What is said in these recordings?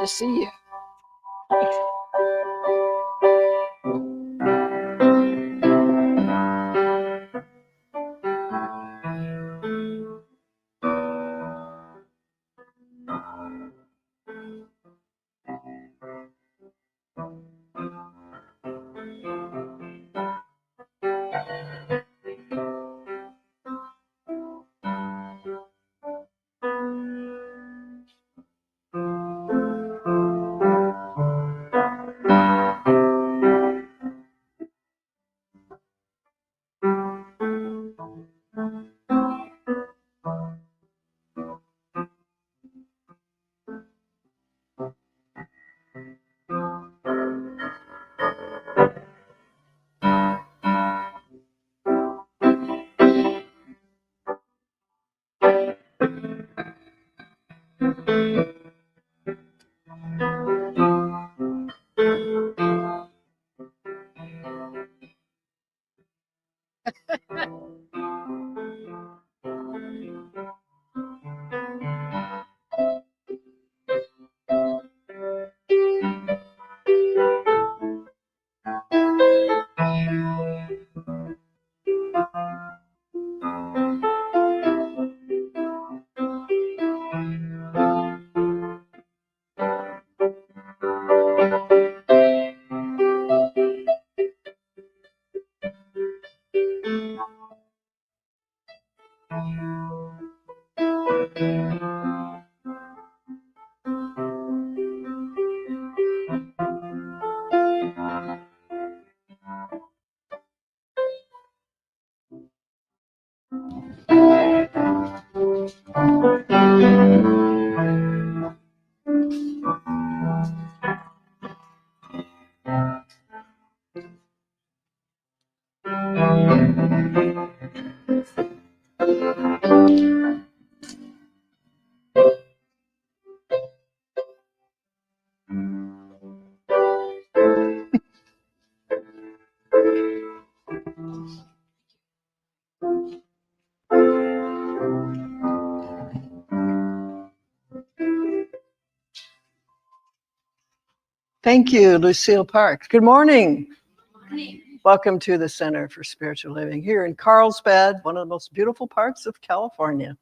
to see you. Thank you, Lucille Parks. Good morning. Good morning. Welcome to the Center for Spiritual Living here in Carlsbad, one of the most beautiful parts of California.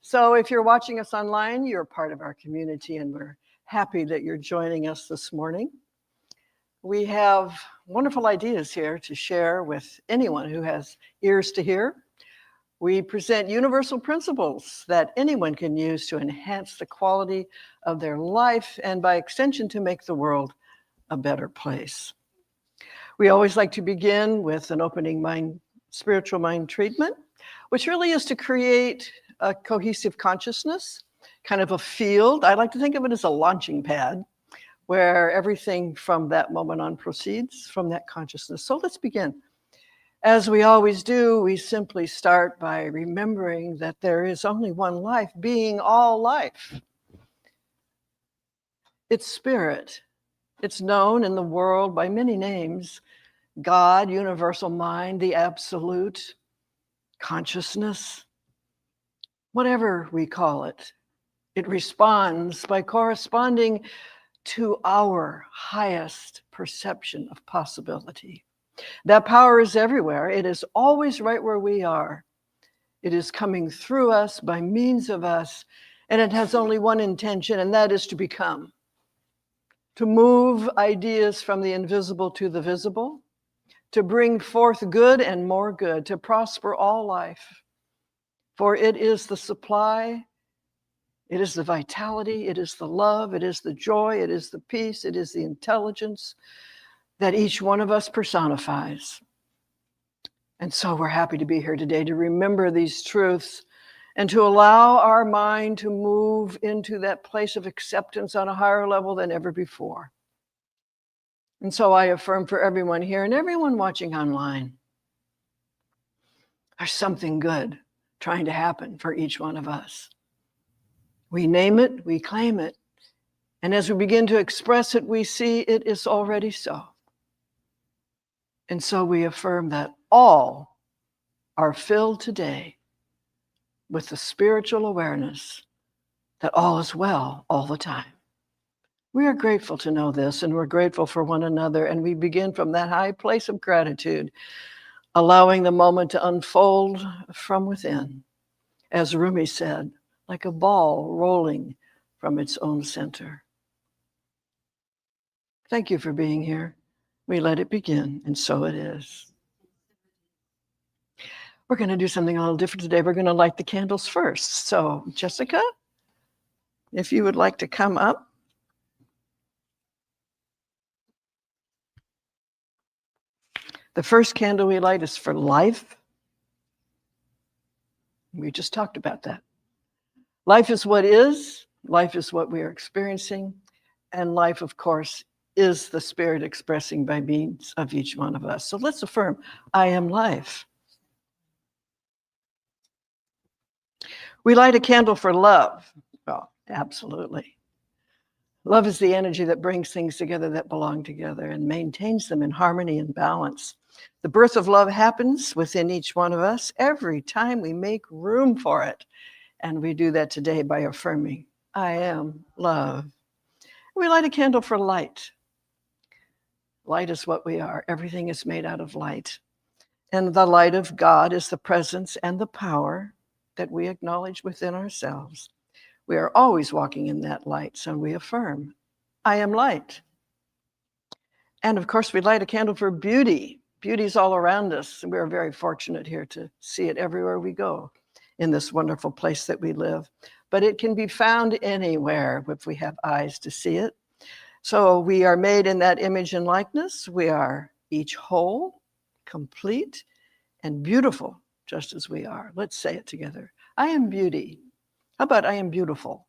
So if you're watching us online, you're part of our community, and we're happy that you're joining us this morning. We have wonderful ideas here to share with anyone who has ears to hear. We present universal principles that anyone can use to enhance the quality of their life and, by extension, to make the world a better place. We always like to begin with an opening spiritual mind treatment, which really is to create a cohesive consciousness, kind of a field. I like to think of it as a launching pad, where everything from that moment on proceeds from that consciousness. So let's begin. As we always do, we simply start by remembering that there is only one life, being all life. It's spirit. It's known in the world by many names: God, universal mind, the absolute, consciousness. Whatever we call it, it responds by corresponding to our highest perception of possibility. That power is everywhere. It is always right where we are. It is coming through us, by means of us, and it has only one intention, and that is to become. To move ideas from the invisible to the visible, to bring forth good and more good, to prosper all life. For it is the supply, it is the vitality, it is the love, it is the joy, it is the peace, it is the intelligence that each one of us personifies. And so we're happy to be here today to remember these truths and to allow our mind to move into that place of acceptance on a higher level than ever before. And so I affirm for everyone here and everyone watching online, there's something good trying to happen for each one of us. We name it, we claim it, and as we begin to express it, we see it is already so. And so we affirm that all are filled today with the spiritual awareness that all is well all the time. We are grateful to know this, and we're grateful for one another, and we begin from that high place of gratitude, allowing the moment to unfold from within, as Rumi said, like a ball rolling from its own center. Thank you for being here. We let it begin, and so it is. We're going to do something a little different today. We're going to light the candles first. So, Jessica, if you would like to come up. The first candle we light is for life. We just talked about that. Life is what is. Life is what we are experiencing. And life, of course, is the spirit expressing by means of each one of us. So let's affirm, I am life. We light a candle for love. Well, absolutely. Love is the energy that brings things together that belong together and maintains them in harmony and balance. The birth of love happens within each one of us every time we make room for it. And we do that today by affirming, I am love. We light a candle for light. Light is what we are. Everything is made out of light. And the light of God is the presence and the power that we acknowledge within ourselves. We are always walking in that light, so we affirm, I am light. And of course, we light a candle for beauty. Beauty is all around us, and we are very fortunate here to see it everywhere we go in this wonderful place that we live. But it can be found anywhere if we have eyes to see it. So we are made in that image and likeness. We are each whole, complete, and beautiful, just as we are. Let's say it together. I am beauty. How about I am beautiful?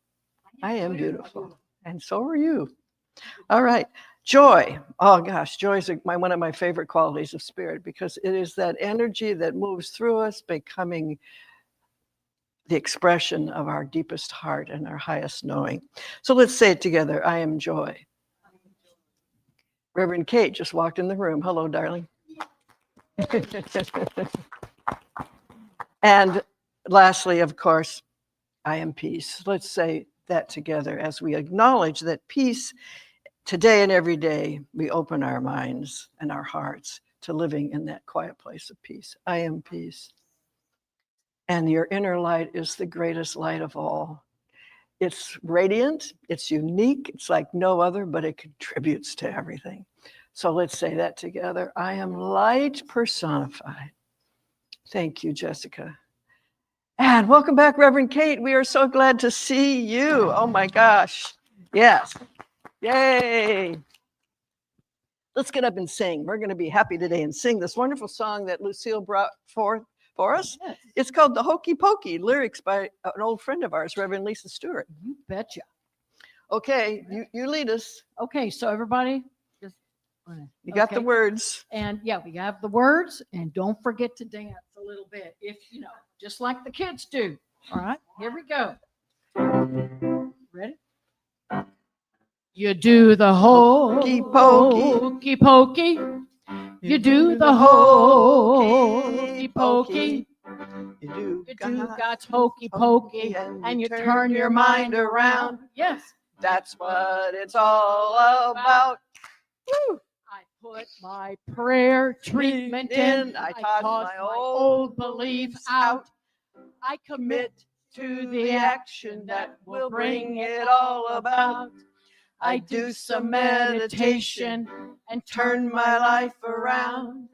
I am beautiful. And so are you. All right. Joy. Oh gosh, joy is one of my favorite qualities of spirit, because it is that energy that moves through us, becoming the expression of our deepest heart and our highest knowing. So let's say it together. I am joy. Reverend Kate just walked in the room. Hello, darling. And lastly, of course, I am peace. Let's say that together as we acknowledge that peace, today and every day, we open our minds and our hearts to living in that quiet place of peace. I am peace. And your inner light is the greatest light of all. It's radiant, it's unique, it's like no other, but it contributes to everything. So let's say that together. I am light personified. Thank you, Jessica. And welcome back, Reverend Kate. We are so glad to see you. Oh my gosh. Yes. Yay. Let's get up and sing. We're going to be happy today and sing this wonderful song that Lucille brought forth for us. Yes. It's called The Hokey Pokey, lyrics by an old friend of ours, Reverend Lisa Stewart. You betcha. Okay, you lead us. Okay, so everybody, just you got the words. And yeah, we have the words, and don't forget to dance a little bit, if you know, just like the kids do. All right, here we go. Ready? You do the hokey pokey. You do the hokey pokey. You do God's hokey pokey, and you turn your mind around. Yes, that's what it's all about. Woo. I put my prayer treatment in. I toss my old beliefs out. I commit to the action that will bring it all about. I do some meditation and turn my life around.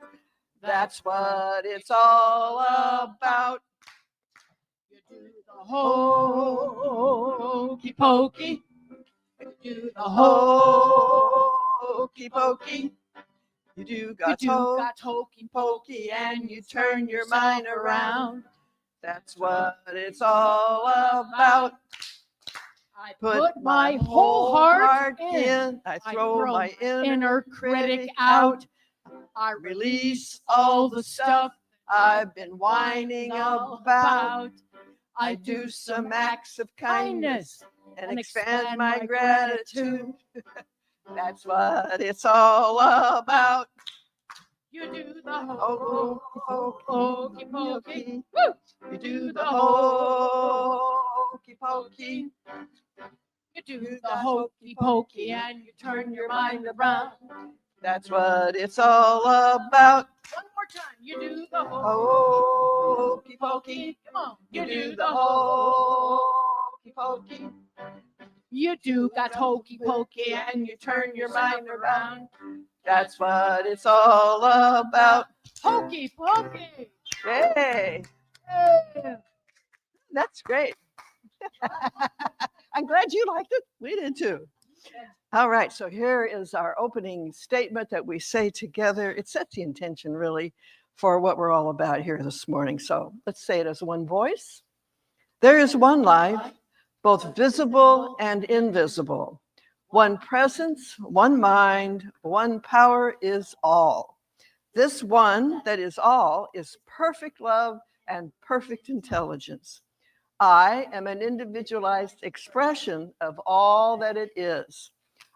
That's what it's all about. You do the hokey pokey. You do the hokey pokey. You do God's hokey pokey, and you turn your mind around. That's what it's all about. I put my whole heart in. I throw my inner critic out. I release all the stuff I've been whining about. I do some acts of kindness and expand my gratitude. That's what it's all about. You do the hokey pokey. You do the hokey pokey. You do the hokey pokey and you turn your mind around. That's what it's all about. One more time. You do the Hokey pokey. Come on. You do the hokey pokey. You do got hokey pokey and you turn your mind around. That's what it's all about. Hokey pokey. Yay! Yeah. That's great. I'm glad you liked it. We did too. All right, so here is our opening statement that we say together. It sets the intention really for what we're all about here this morning. So let's say it as one voice. There is one life, both visible and invisible. One presence, one mind, one power is all. This one that is all is perfect love and perfect intelligence. I am an individualized expression of all that it is.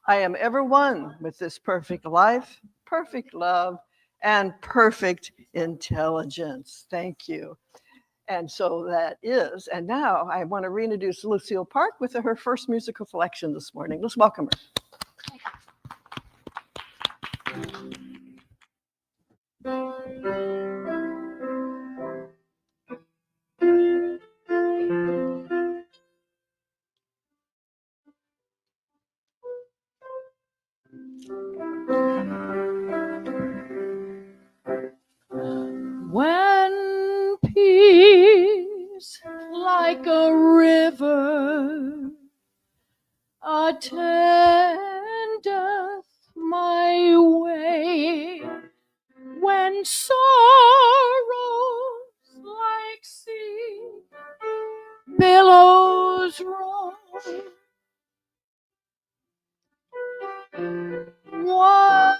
I am ever one with this perfect life, perfect love, and perfect intelligence. Thank you. And so that is, and now I want to reintroduce Lucille Park with her first musical selection this morning. Let's welcome When peace like a river attendeth my way, when sorrows like sea billows roll, whatever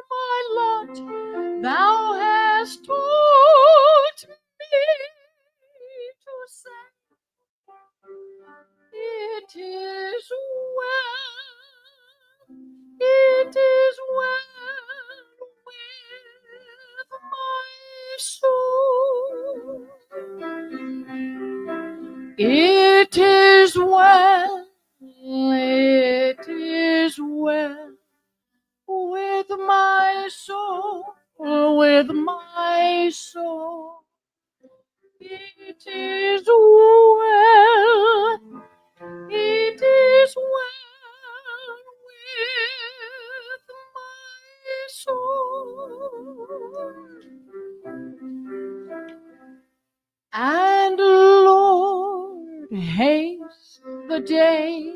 my lot thou hast taught me to say, it is well, it is well with my soul. It is well, it is well with my soul, with my soul. It is well, it is well with my soul. And Lord, haste the day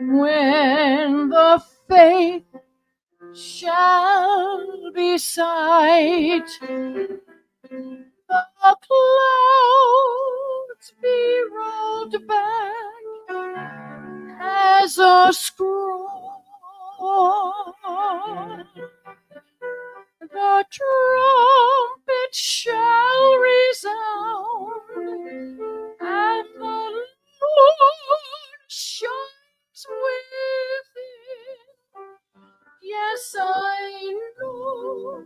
when the faith shall be sight, the clouds be rolled back as a scroll, the trumpet shall resound, and the Lord shines within. Yes, I know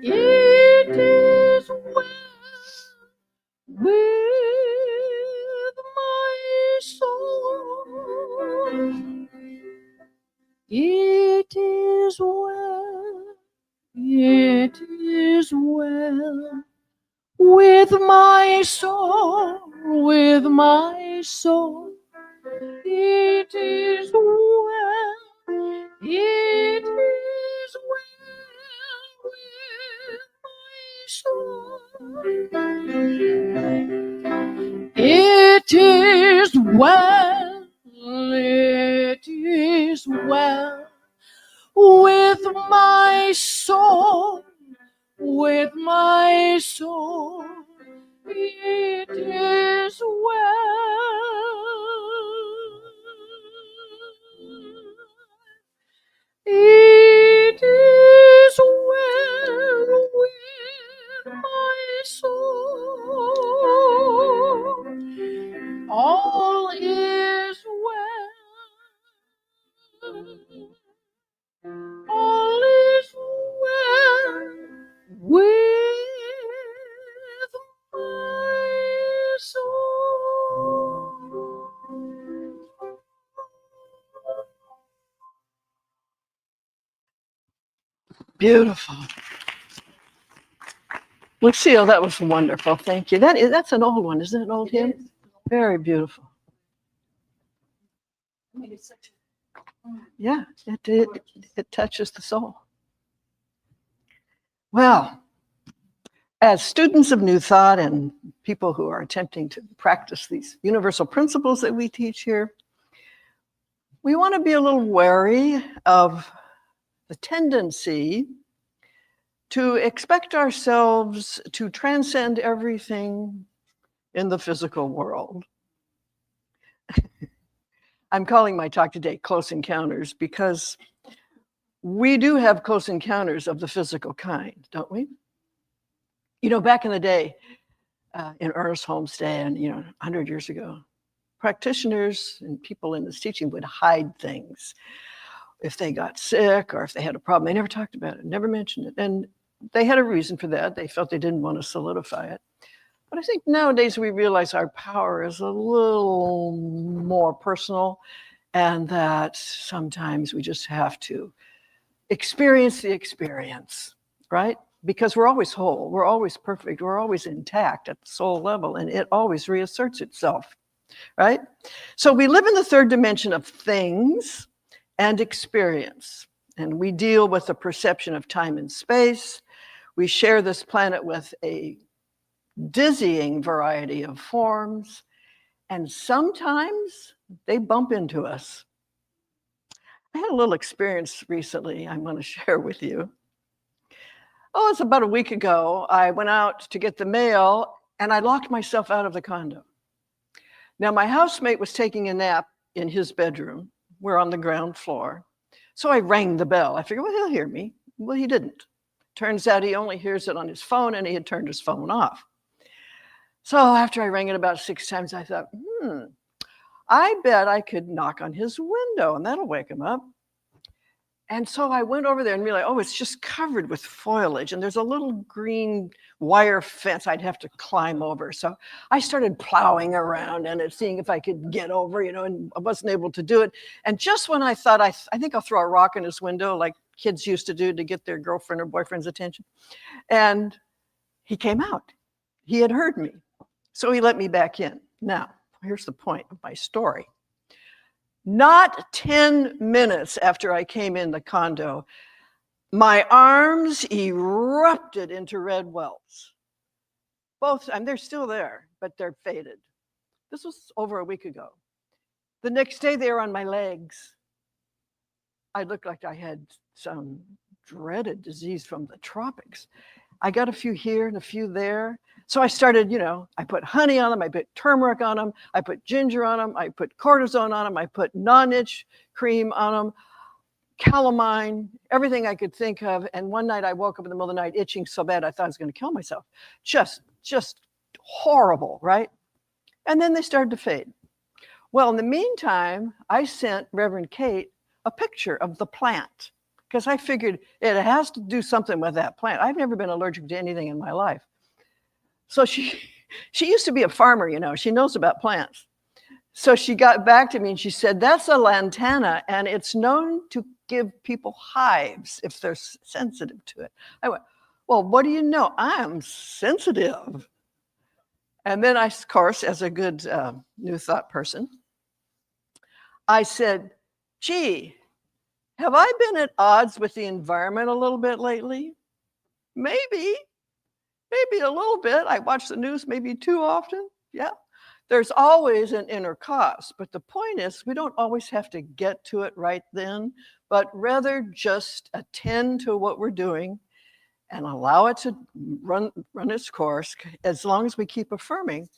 it is well with my soul. It is well, it is well with my soul, with my soul. It is well, it is well with my soul. It is well, it is well with my soul, with my soul. It is well. It is well with my soul. All is well. All is well with my soul. Beautiful. Lucille, that was wonderful. Thank you. That's an old one, isn't it? An old hymn? Is. Very beautiful. I mean, it's such Yeah, it touches the soul. Well, as students of New Thought and people who are attempting to practice these universal principles that we teach here, we want to be a little wary of the tendency to expect ourselves to transcend everything in the physical world. I'm calling my talk today Close Encounters because we do have close encounters of the physical kind, don't we? You know, back in the day, in Ernest Holmes' day and, 100 years ago, practitioners and people in this teaching would hide things. If they got sick or if they had a problem, they never talked about it, never mentioned it. And they had a reason for that. They felt they didn't want to solidify it. But I think nowadays we realize our power is a little more personal and that sometimes we just have to experience the experience, right? Because we're always whole, we're always perfect, we're always intact at the soul level, and it always reasserts itself, right? So we live in the third dimension of things and experience, and we deal with the perception of time and space. We share this planet with a dizzying variety of forms, and sometimes they bump into us. I had a little experience recently I'm going to share with you. Oh, it's about a week ago. I went out to get the mail and I locked myself out of the condo. Now, my housemate was taking a nap in his bedroom. We're on the ground floor. So I rang the bell. I figured, well, he'll hear me. Well, he didn't. Turns out he only hears it on his phone and he had turned his phone off. So after I rang it about 6 times, I thought, I bet I could knock on his window and that'll wake him up. And so I went over there and realized, it's just covered with foliage and there's a little green wire fence I'd have to climb over. So I started plowing around and seeing if I could get over, and I wasn't able to do it. And just when I thought, I think I'll throw a rock in his window like kids used to do to get their girlfriend or boyfriend's attention. And he came out. He had heard me. So he let me back in. Now, here's the point of my story. Not 10 minutes after I came in the condo, my arms erupted into red welts. Both, and they're still there, but they're faded. This was over a week ago. The next day, they were on my legs. I looked like I had some dreaded disease from the tropics. I got a few here and a few there. So I started, I put honey on them, I put turmeric on them, I put ginger on them, I put cortisone on them, I put non-itch cream on them, calamine, everything I could think of. And one night I woke up in the middle of the night itching so bad I thought I was going to kill myself. Just horrible, right? And then they started to fade. Well, in the meantime, I sent Reverend Kate a picture of the plant because I figured it has to do something with that plant. I've never been allergic to anything in my life. So she used to be a farmer, she knows about plants. So she got back to me and she said, that's a lantana and it's known to give people hives if they're sensitive to it. I went, well, what do you know? I'm sensitive. And then I, of course, as a good New Thought person, I said, gee, have I been at odds with the environment a little bit lately? Maybe a little bit. I watch the news maybe too often. Yeah. There's always an inner cause. But the point is, we don't always have to get to it right then, but rather just attend to what we're doing and allow it to run its course as long as we keep affirming,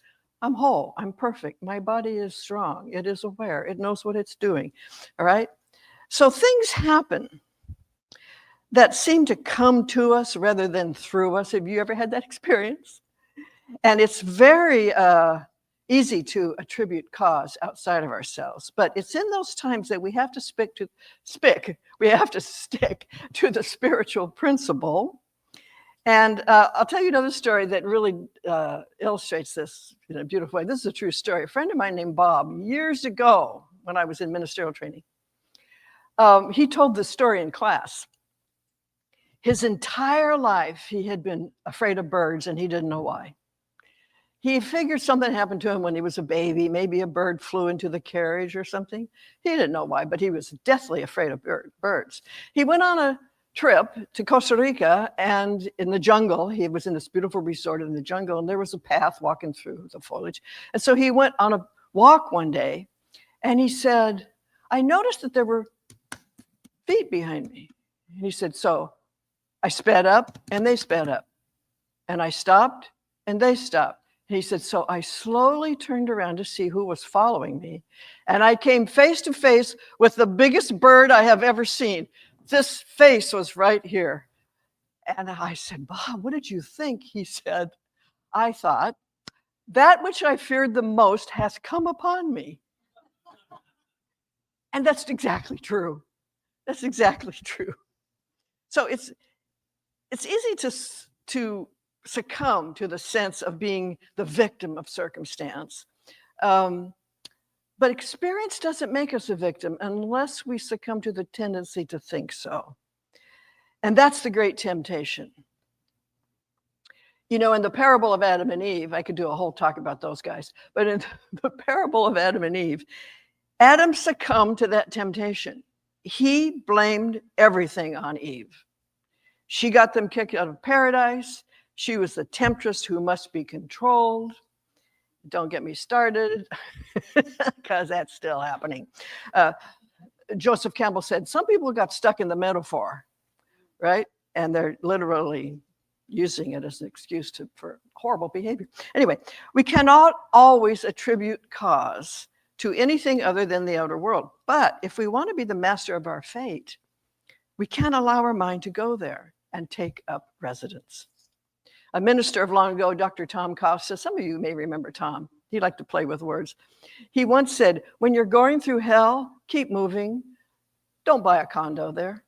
I'm whole, I'm perfect, my body is strong, it is aware, it knows what it's doing. All right? So things happen that seem to come to us rather than through us. Have you ever had that experience? And it's very easy to attribute cause outside of ourselves, but it's in those times that we have to stick to the spiritual principle. And I'll tell you another story that really illustrates this in a beautiful way. This is a true story. A friend of mine named Bob, years ago when I was in ministerial training, he told this story in class. His entire life, he had been afraid of birds, and he didn't know why. He figured something happened to him when he was a baby. Maybe a bird flew into the carriage or something. He didn't know why, but he was deathly afraid of birds. He went on a trip to Costa Rica, and in the jungle, he was in this beautiful resort in the jungle, and there was a path walking through the foliage. And so he went on a walk one day, and he said, I noticed that there were feet behind me. And he said, so I sped up, and they sped up. And I stopped, and they stopped. And he said, so I slowly turned around to see who was following me. And I came face to face with the biggest bird I have ever seen. This face was right here. And I said, Bob, what did you think? He said, I thought, that which I feared the most has come upon me. And that's exactly true. That's exactly true. So it's easy to succumb to the sense of being the victim of circumstance. But experience doesn't make us a victim unless we succumb to the tendency to think so. And that's the great temptation. You know, in the parable of Adam and Eve, I could do a whole talk about those guys, but in the parable of Adam and Eve, Adam succumbed to that temptation. He blamed everything on Eve. She got them kicked out of paradise. She was the temptress who must be controlled. Don't get me started, because that's still happening. Joseph Campbell said, some people got stuck in the metaphor, right? And they're literally using it as an excuse for horrible behavior. Anyway, we cannot always attribute cause to anything other than the outer world. But if we want to be the master of our fate, we can't allow our mind to go there and take up residence. A minister of long ago, Dr. Tom Costa, some of you may remember Tom. He liked to play with words. He once said, when you're going through hell, keep moving. Don't buy a condo there.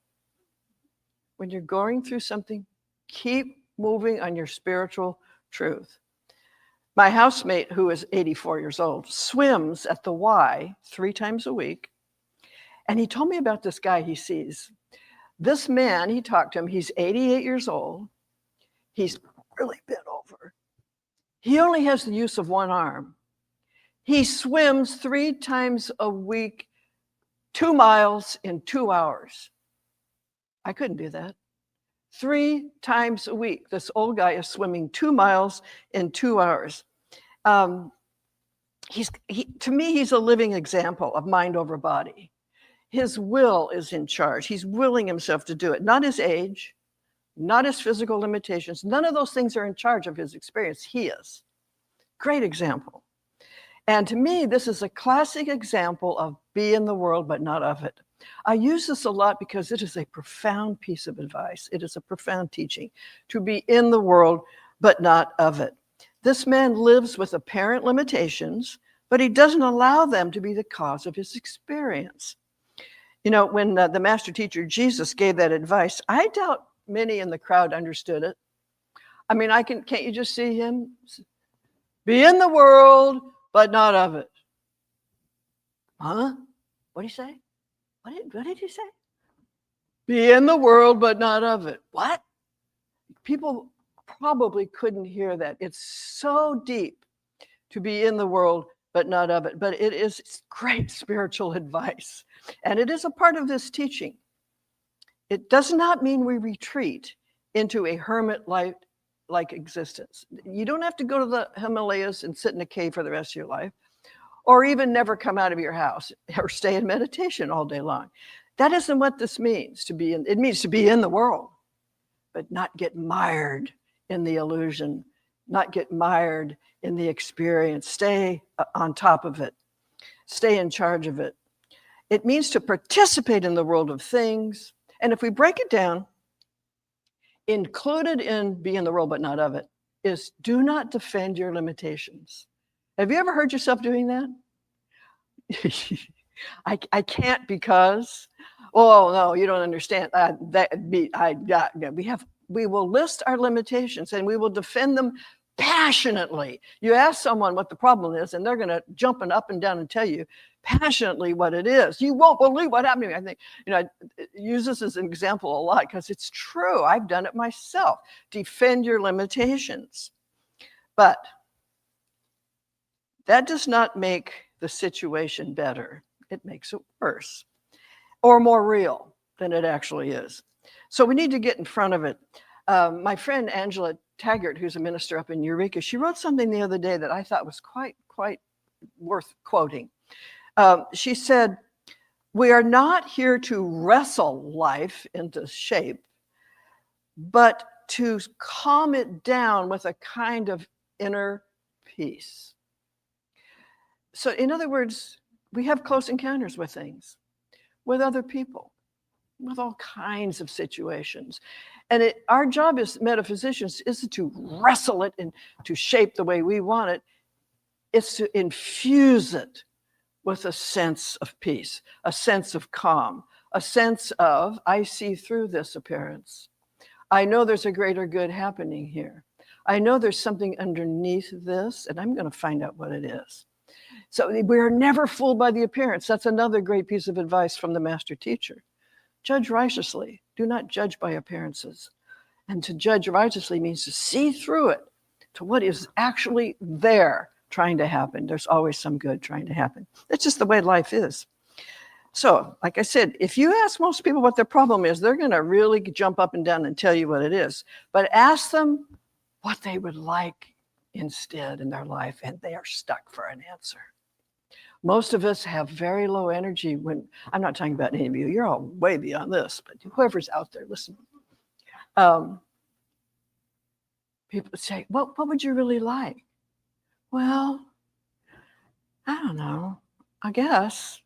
When you're going through something, keep moving on your spiritual truth. My housemate, who is 84 years old, swims at the Y 3 times a week. And he told me about this guy he sees. This man, he talked to him, he's 88 years old. He's really bent over. He only has the use of one arm. He swims 3 times a week, 2 miles in 2 hours. I couldn't do that. 3 times a week, this old guy is swimming 2 miles in 2 hours. To me, he's a living example of mind over body. His will is in charge. He's willing himself to do it. Not his age, not his physical limitations. None of those things are in charge of his experience. He is. Great example. And to me, this is a classic example of be in the world, but not of it. I use this a lot because it is a profound piece of advice. It is a profound teaching to be in the world, but not of it. This man lives with apparent limitations, but he doesn't allow them to be the cause of his experience. You know, when the master teacher Jesus gave that advice, I doubt many in the crowd understood it. I mean, can't you just see him? Be in the world, but not of it. Huh? What did he say? What did he say? Be in the world, but not of it. What? People probably couldn't hear that. It's so deep to be in the world, but not of it. But it is great spiritual advice. And it is a part of this teaching. It does not mean we retreat into a hermit-like existence. You don't have to go to the Himalayas and sit in a cave for the rest of your life, or even never come out of your house or stay in meditation all day long. That isn't what this means. It means to be in the world, but not get mired in the illusion, not get mired in the experience. Stay on top of it. Stay in charge of it. It means to participate in the world of things. And if we break it down, included in be in the world, but not of it, is do not defend your limitations. Have you ever heard yourself doing that? I can't because, oh no, you don't understand. We will list our limitations and we will defend them passionately. You ask someone what the problem is, and they're going to jump up and down and tell you passionately what it is. You won't believe what happened to me. I think, I use this as an example a lot because it's true. I've done it myself. Defend your limitations. But that does not make the situation better. It makes it worse or more real than it actually is. So we need to get in front of it. My friend Angela Taggart, who's a minister up in Eureka, she wrote something the other day that I thought was quite worth quoting. She said, "We are not here to wrestle life into shape, but to calm it down with a kind of inner peace." So in other words, we have close encounters with things, with other people, with all kinds of situations. And our job as metaphysicians isn't to wrestle it and to shape the way we want it. It's to infuse it with a sense of peace, a sense of calm, a sense of, I see through this appearance. I know there's a greater good happening here. I know there's something underneath this, and I'm going to find out what it is. So we're never fooled by the appearance. That's another great piece of advice from the master teacher. Judge righteously. Do not judge by appearances. And to judge righteously means to see through it to what is actually there trying to happen. There's always some good trying to happen. That's just the way life is. So, like I said, if you ask most people what their problem is, they're going to really jump up and down and tell you what it is. But ask them what they would like instead in their life, and they are stuck for an answer. Most of us have very low energy when, I'm not talking about any of you, you're all way beyond this, but whoever's out there, listen. People say, what would you really like? Well, I don't know, I guess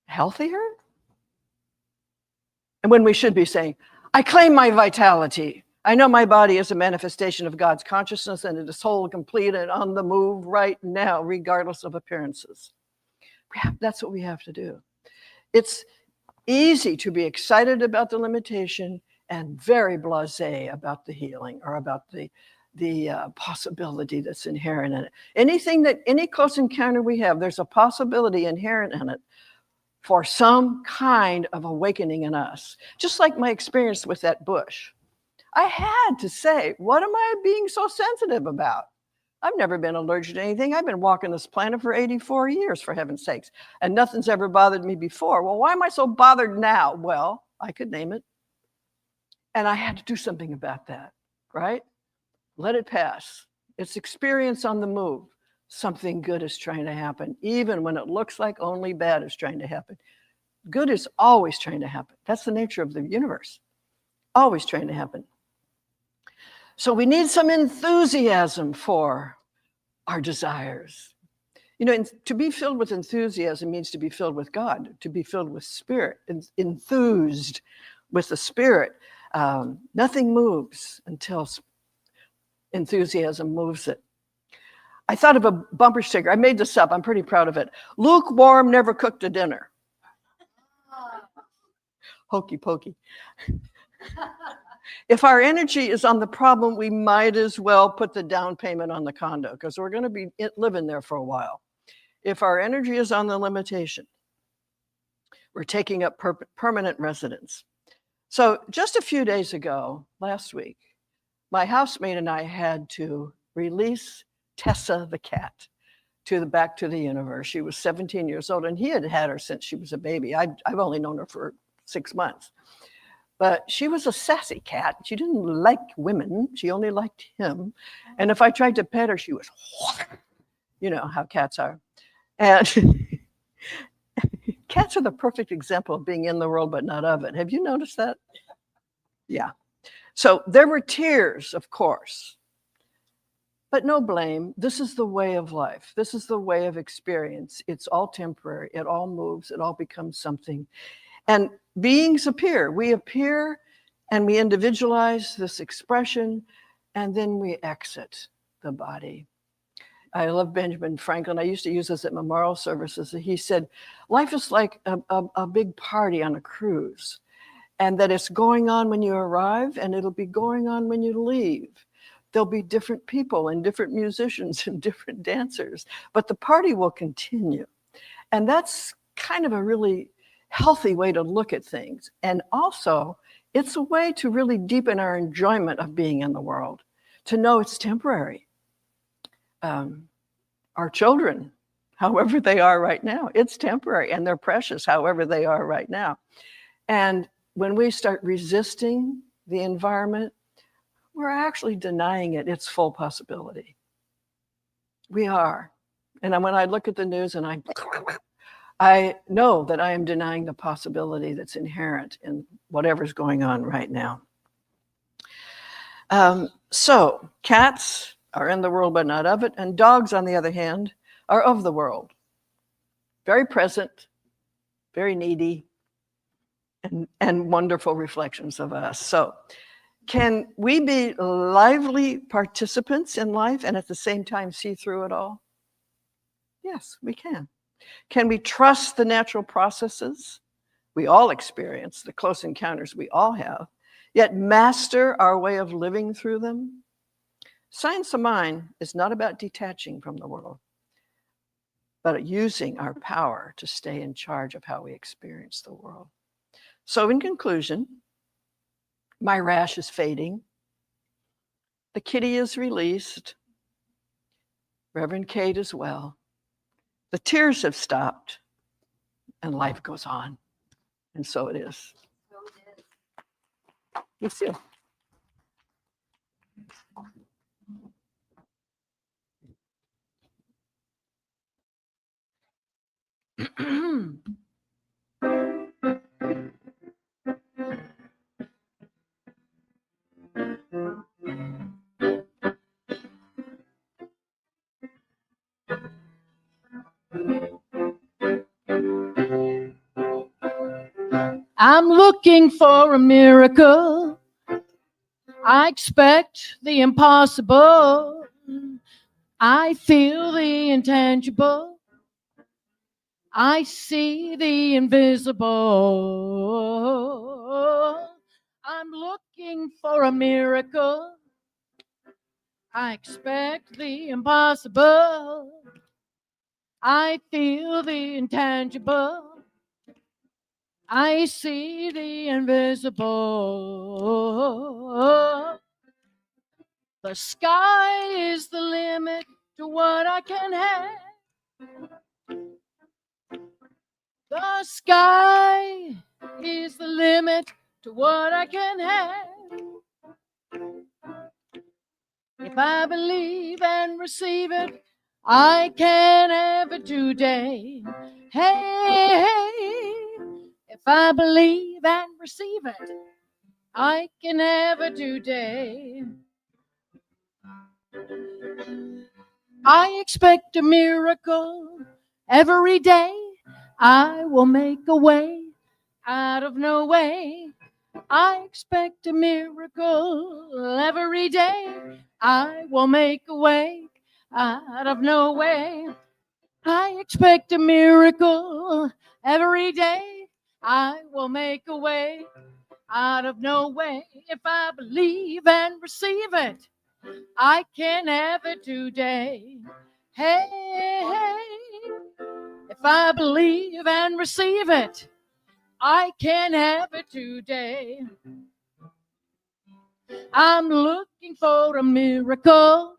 healthier? And when we should be saying, I claim my vitality. I know my body is a manifestation of God's consciousness and it is whole, complete, and on the move right now, regardless of appearances. That's what we have to do. It's easy to be excited about the limitation and very blasé about the healing or about the possibility that's inherent in it. Any close encounter we have, there's a possibility inherent in it for some kind of awakening in us. Just like my experience with that bush. I had to say, what am I being so sensitive about? I've never been allergic to anything. I've been walking this planet for 84 years, for heaven's sakes, and nothing's ever bothered me before. Well, why am I so bothered now? Well, I could name it. And I had to do something about that, right? Let it pass. It's experience on the move. Something good is trying to happen, even when it looks like only bad is trying to happen. Good is always trying to happen. That's the nature of the universe. Always trying to happen. So we need some enthusiasm for our desires. To be filled with enthusiasm means to be filled with God, to be filled with spirit, enthused with the spirit. Nothing moves until enthusiasm moves it. I thought of a bumper sticker. I made this up. I'm pretty proud of it. Lukewarm, never cooked a dinner. Hokey pokey. If our energy is on the problem, we might as well put the down payment on the condo because we're going to be living there for a while. If our energy is on the limitation, we're taking up permanent residence. So just a few days ago, last week, my housemate and I had to release Tessa the cat back to the universe. She was 17 years old, and he had had her since she was a baby. I've only known her for 6 months. But she was a sassy cat. She didn't like women. She only liked him. And if I tried to pet her, she was, you know how cats are. And cats are the perfect example of being in the world but not of it. Have you noticed that? Yeah. So there were tears, of course. But no blame. This is the way of life. This is the way of experience. It's all temporary. It all moves. It all becomes something. And beings appear. We appear and we individualize this expression, and then we exit the body. I love Benjamin Franklin. I used to use this at memorial services. He said, life is like a big party on a cruise, and that it's going on when you arrive, and it'll be going on when you leave. There'll be different people and different musicians and different dancers, but the party will continue. And that's kind of a really healthy way to look at things. And also, it's a way to really deepen our enjoyment of being in the world, to know it's temporary. Our children, however they are right now, it's temporary, and they're precious, however they are right now. And when we start resisting the environment, we're actually denying it its full possibility. We are. And when I look at the news and I know that I am denying the possibility that's inherent in whatever's going on right now. So cats are in the world but not of it, and dogs, on the other hand, are of the world. Very present, very needy, and wonderful reflections of us. So can we be lively participants in life and at the same time see through it all? Yes, we can. Can we trust the natural processes we all experience, the close encounters we all have, yet master our way of living through them? Science of Mind is not about detaching from the world, but using our power to stay in charge of how we experience the world. So in conclusion, my rash is fading. The kitty is released. Reverend Kate as well. The tears have stopped, and life goes on. And so it is. Yes, you. I'm looking for a miracle. I expect the impossible. I feel the intangible. I see the invisible. I'm looking for a miracle. I expect the impossible. I feel the intangible. I see the invisible. The sky is the limit to what I can have. The sky is the limit to what I can have. If I believe and receive it, I can have it today. Hey, hey, if I believe and receive it, I can have it today. I expect a miracle every day. I will make a way out of no way. I expect a miracle every day. I will make a way out of no way. I expect a miracle every day. I will make a way out of no way. If I believe and receive it, I can have it today. Hey, hey, if I believe and receive it, I can have it today. I'm looking for a miracle.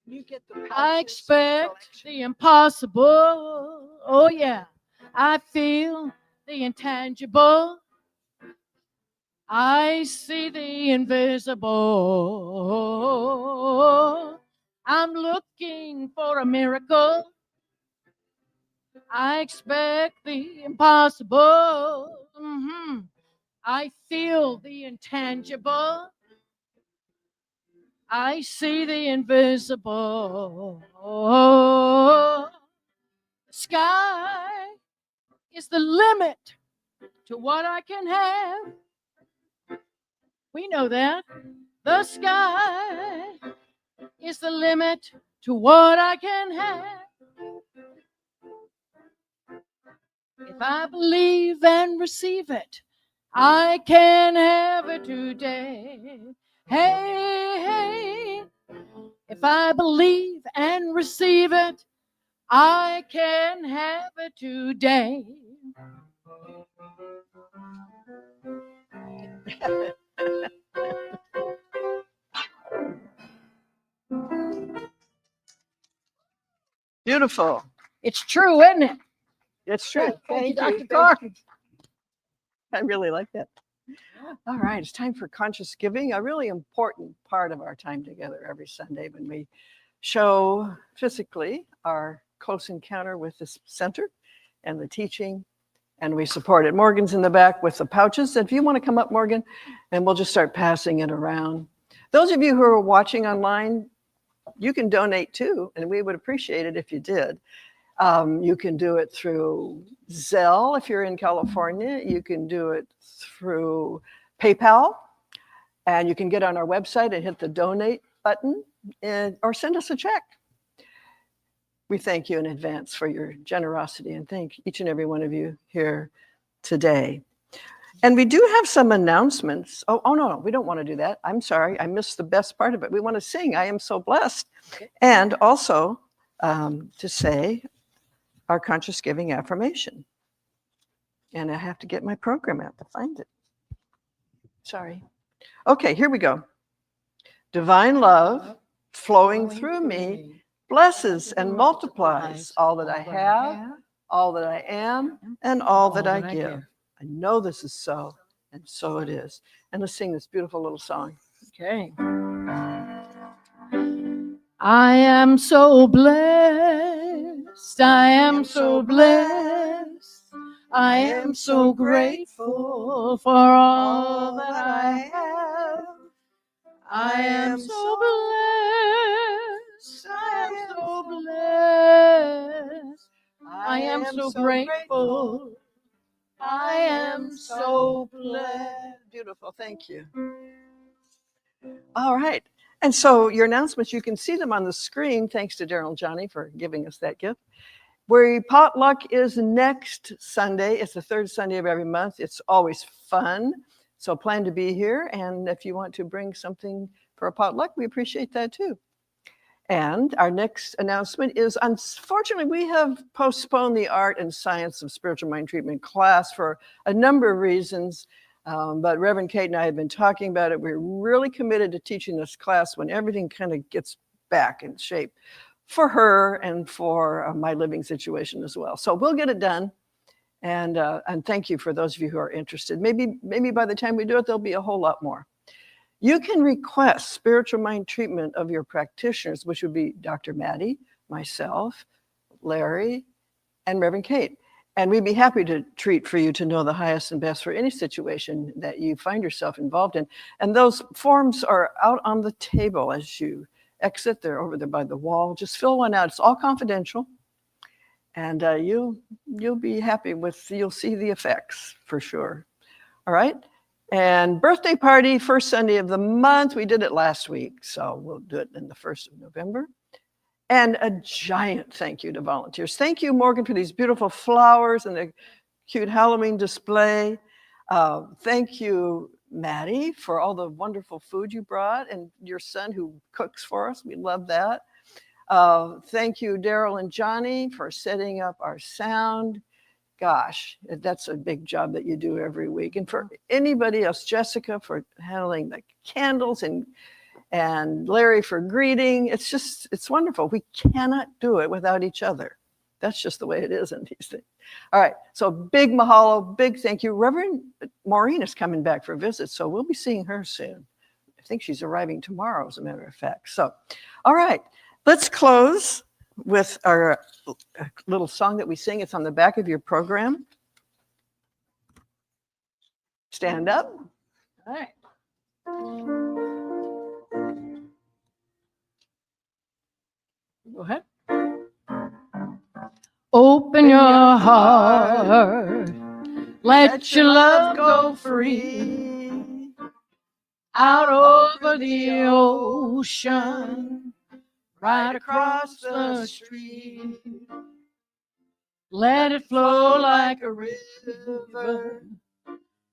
You get the I expect the impossible. Oh, yeah. I feel the intangible. I see the invisible. I'm looking for a miracle. I expect the impossible. I feel the intangible. I see the invisible. The sky is the limit to what I can have. We know that. The sky is the limit to what I can have. If I believe and receive it, I can have it today. Hey, hey, if I believe and receive it, I can have it today. Beautiful. It's true, isn't it? It's true. Thank you, Thank Dr. you. Carr. I really like that. All right, it's time for conscious giving, a really important part of our time together every Sunday when we show physically our close encounter with this center and the teaching, and we support it. Morgan's in the back with the pouches. If you want to come up, Morgan, and we'll just start passing it around. Those of you who are watching online, you can donate too, and we would appreciate it if you did. You can do it through Zelle if you're in California. You can do it through PayPal, and you can get on our website and hit the donate button or send us a check. We thank you in advance for your generosity and thank each and every one of you here today. And we do have some announcements. Oh no, we don't want to do that. I'm sorry, I missed the best part of it. We want to sing, I am so blessed. Okay. And also to say our conscious giving affirmation. And I have to get my program out to find it. Sorry. Okay, here we go. Divine love flowing through me blesses and multiplies all that I have, all that I am, and all that I give. I know this is so, and so it is. And let's sing this beautiful little song. Okay. I am so blessed. I am so blessed. I am so grateful for all that I have. I am so blessed. I am so blessed. I am so grateful. I am so blessed. Beautiful. Thank you. All right. And so your announcements, you can see them on the screen. Thanks to Daryl and Johnny for giving us that gift. Where potluck is next Sunday. It's the third Sunday of every month. It's always fun. So plan to be here. And if you want to bring something for a potluck, we appreciate that too. And our next announcement is, unfortunately, we have postponed the Art and Science of Spiritual Mind Treatment class for a number of reasons. But Reverend Kate and I have been talking about it. We're really committed to teaching this class when everything kind of gets back in shape for her and for my living situation as well. So we'll get it done. And thank you for those of you who are interested. Maybe by the time we do it, there'll be a whole lot more. You can request spiritual mind treatment of your practitioners, which would be Dr. Maddie, myself, Larry, and Reverend Kate. And we'd be happy to treat for you to know the highest and best for any situation that you find yourself involved in. And those forms are out on the table as you exit. They're over there by the wall. Just fill one out. It's all confidential. And you'll be happy with, you'll see the effects for sure. All right. And birthday party, first Sunday of the month. We did it last week, so we'll do it in the 1st of November. And a giant thank you to volunteers. Thank you, Morgan, for these beautiful flowers and the cute Halloween display. Thank you, Maddie, for all the wonderful food you brought, and your son who cooks for us. We love that. Thank you, Daryl and Johnny, for setting up our sound. Gosh, that's a big job that you do every week. And for anybody else, Jessica for handling the candles and Larry for greeting. It's wonderful. We cannot do it without each other. That's just the way it is in these things. All right, so big mahalo, big thank you. Reverend Maureen is coming back for a visit, so we'll be seeing her soon. I think she's arriving tomorrow, as a matter of fact. So, all right, let's close with our little song that we sing. It's on the back of your program. Stand up. All right. Go ahead. Open your heart. Let your love go free. Out over the ocean. Right across the street. Let it flow like a river.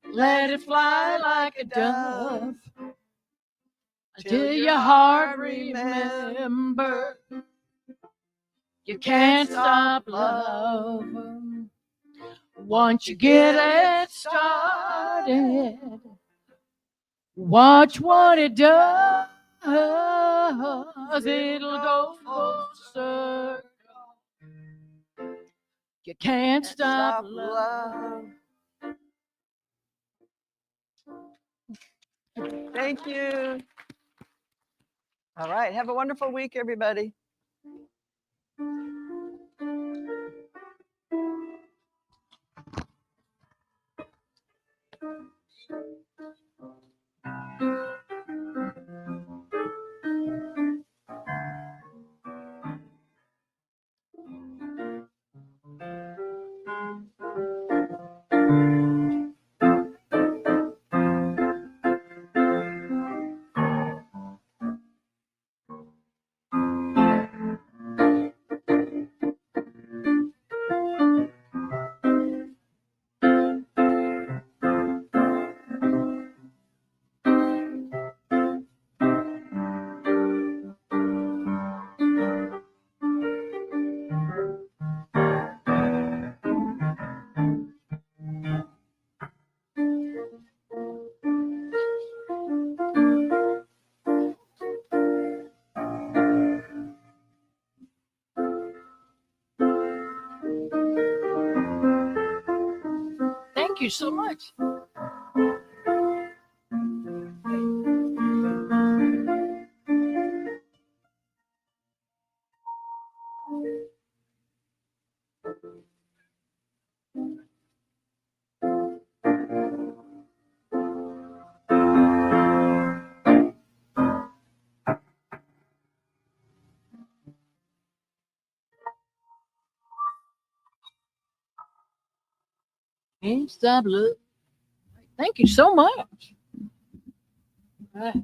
Let it fly like a dove. Till your heart remember. You can't stop love. Once you get it started, watch what it does. It'll go full circle. You can't stop love. Thank you. All right. Have a wonderful week, everybody. Thank you so much. Can't stop love. Thank you so much. All right.